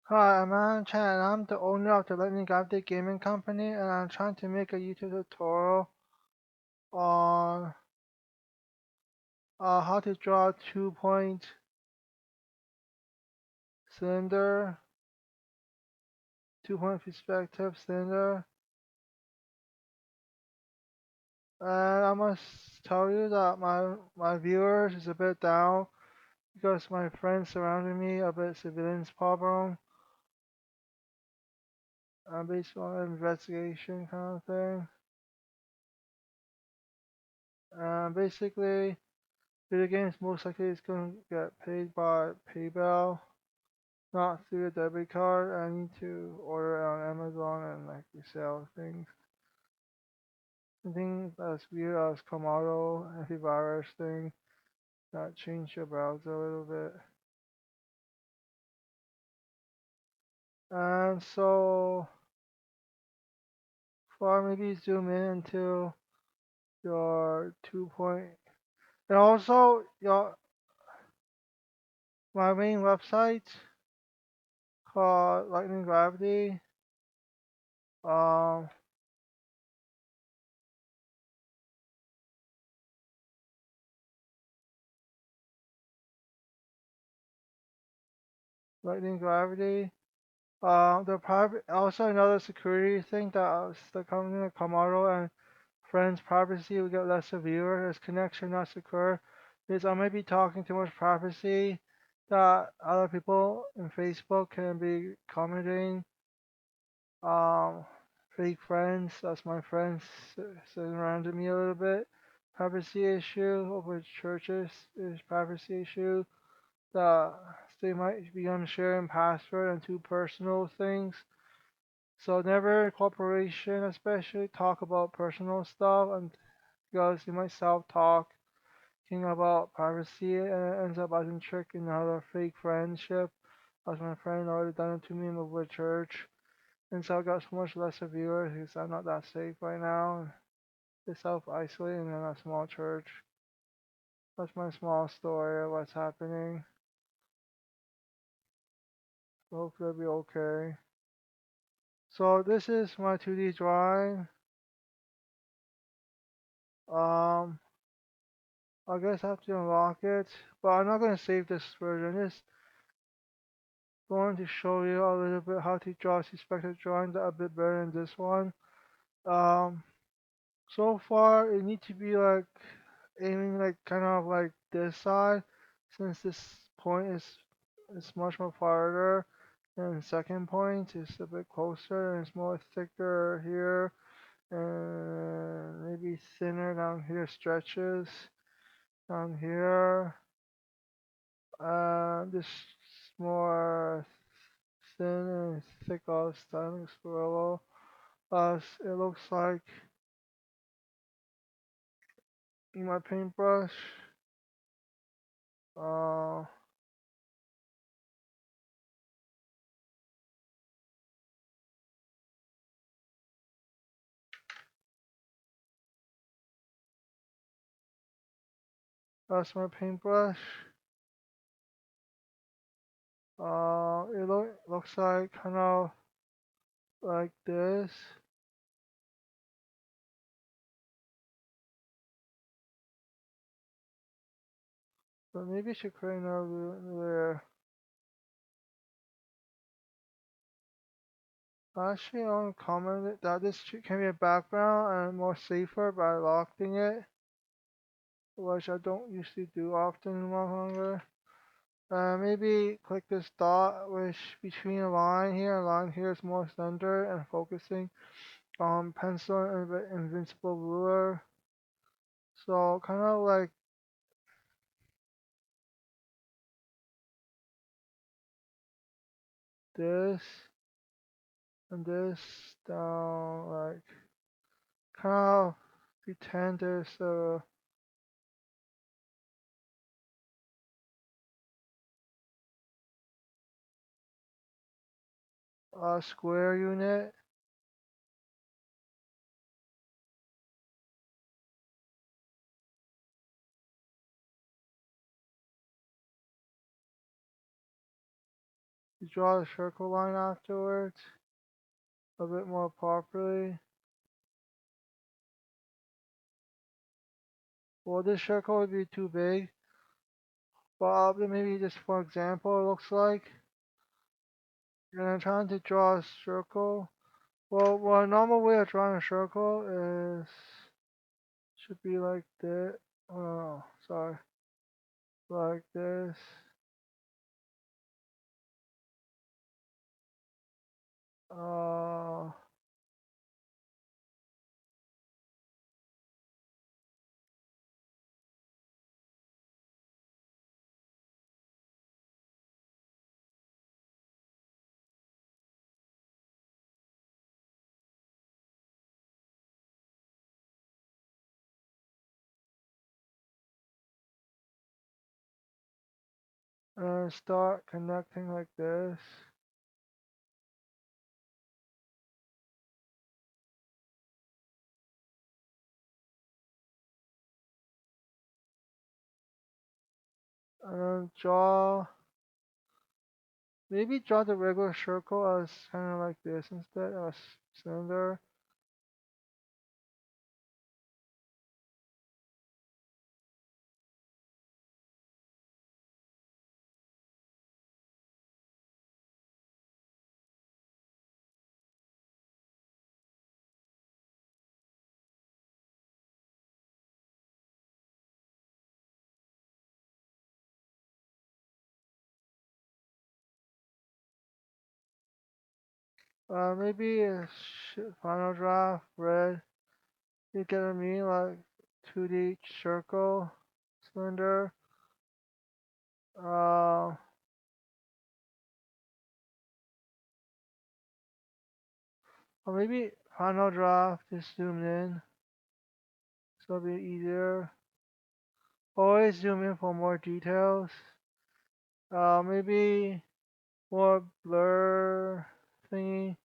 Hi, I'm Alan Chan, and I'm the owner of the Lightning Gravity Gaming Company, and I'm trying to make a YouTube tutorial on how to draw a 2-point cylinder, 2-point perspective cylinder. And I must tell you that my viewers is a bit down because my friends surrounding me are a bit civilians problem, based on an investigation kind of thing. Basically, video games most likely is going to get paid by PayPal, not through a debit card. I need to order it on Amazon and like resell things. The thing that's weird as Komodo antivirus thing that changed your browser a little bit. And so far, maybe zoom in into your 2 point. And also your my main website called Lightning Gravity. Um, Lightning Gravity. The private also another security thing that the company Komodo and friends privacy will get less severe as connection not secure. Is I may be talking too much privacy that other people in Facebook can be commenting. Um, Fake friends, that's my friends sitting around me a little bit. Privacy issue over churches is privacy issue that they might be on sharing password and too personal things. So never corporation especially talk about personal stuff and because you might self talk about privacy and it ends up as in trick in another fake friendship. As my friend already done it to me in the church. And so I got so much less viewers because I'm not that safe right now. They self isolating in a small church. That's my small story of what's happening. Hopefully it'll be okay. So this is my 2D drawing. Um, I guess I have to unlock it, but I'm not going to save this version. I'm just going to show you a little bit how to draw suspected drawing that a bit better than this one. Um, so far it needs to be like aiming like kind of like this side, since this point is much more farther. And the second point is a bit closer and it's more thicker here and maybe thinner down here, stretches down here. This more thin and thick as styling swirl as it looks like in my paintbrush. Uh, that's my paintbrush. It looks like kind of like this. But maybe I should create another layer. Actually, I want to comment that this can be a background and more safer by locking it, which I don't usually do often in Long Hunger. Maybe click this dot, which between a line here is more slender and focusing on pencil and invincible ruler. So kind of like this and this down, like kind of pretend there's a square unit. You draw the circle line afterwards a bit more properly. Well, this circle would be too big, but maybe just for example, it looks like. And I'm trying to draw a circle. Well, a normal way of drawing a circle is should be like this. Oh, no, sorry, like this. Uh, and start connecting like this. And then maybe draw the regular circle as kind of like this instead of a cylinder. Maybe a final draft, red. You get what I mean? Like 2D circle, cylinder. Uh, or maybe final draft, just zoom in. So it'll be easier. Always zoom in for more details. Maybe more blur thingy.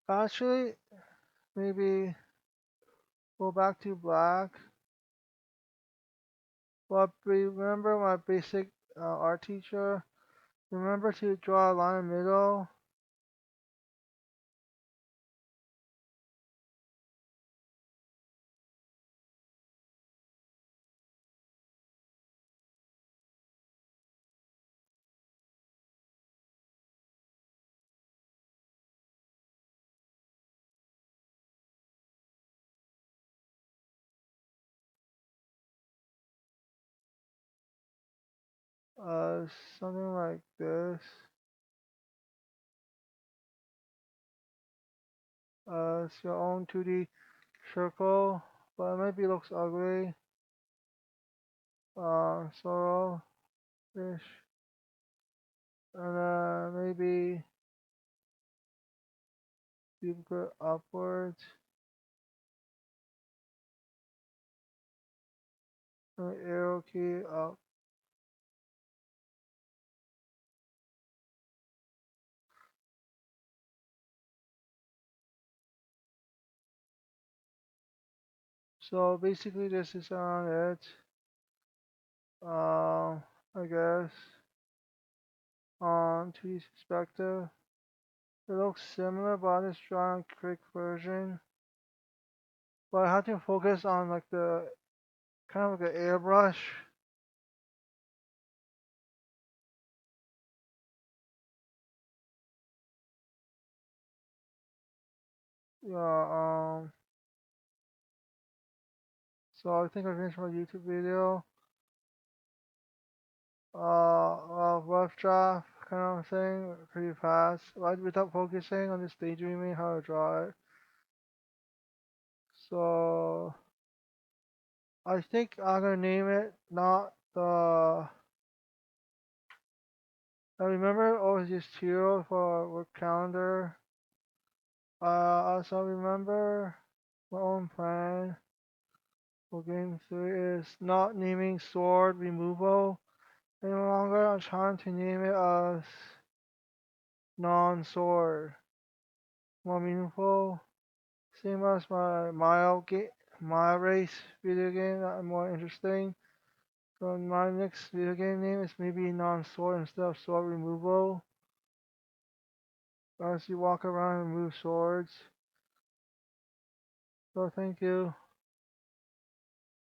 Actually, maybe go back to black. But remember my basic art teacher. Remember to draw a line in the middle. Uh, Something like this. It's your own 2D circle, but it maybe looks ugly. Sort ish. And maybe you go upwards. And arrow key up. So basically, this is on it. I guess on 2D perspective. It looks similar, but I'm just drawing a quick version. But I have to focus on like the kind of like an airbrush. Yeah. So I think I finished my YouTube video. Rough draft kind of thing, pretty fast. Right, without focusing on just daydreaming how to draw it. So I think I'm gonna name it not the. I remember always just Hero for work calendar. Also remember my own plan for game 3 is not naming sword removal any longer. I'm trying to name it as non-sword. more meaningful. Same as my Mile Race video game, that more interesting. So my next video game name is maybe non-sword instead of sword removal. As you walk around and move swords. So thank you.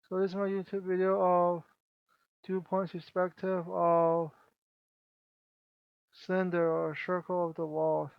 So this is my YouTube video of 2 points perspective of cylinder or circle of the wall.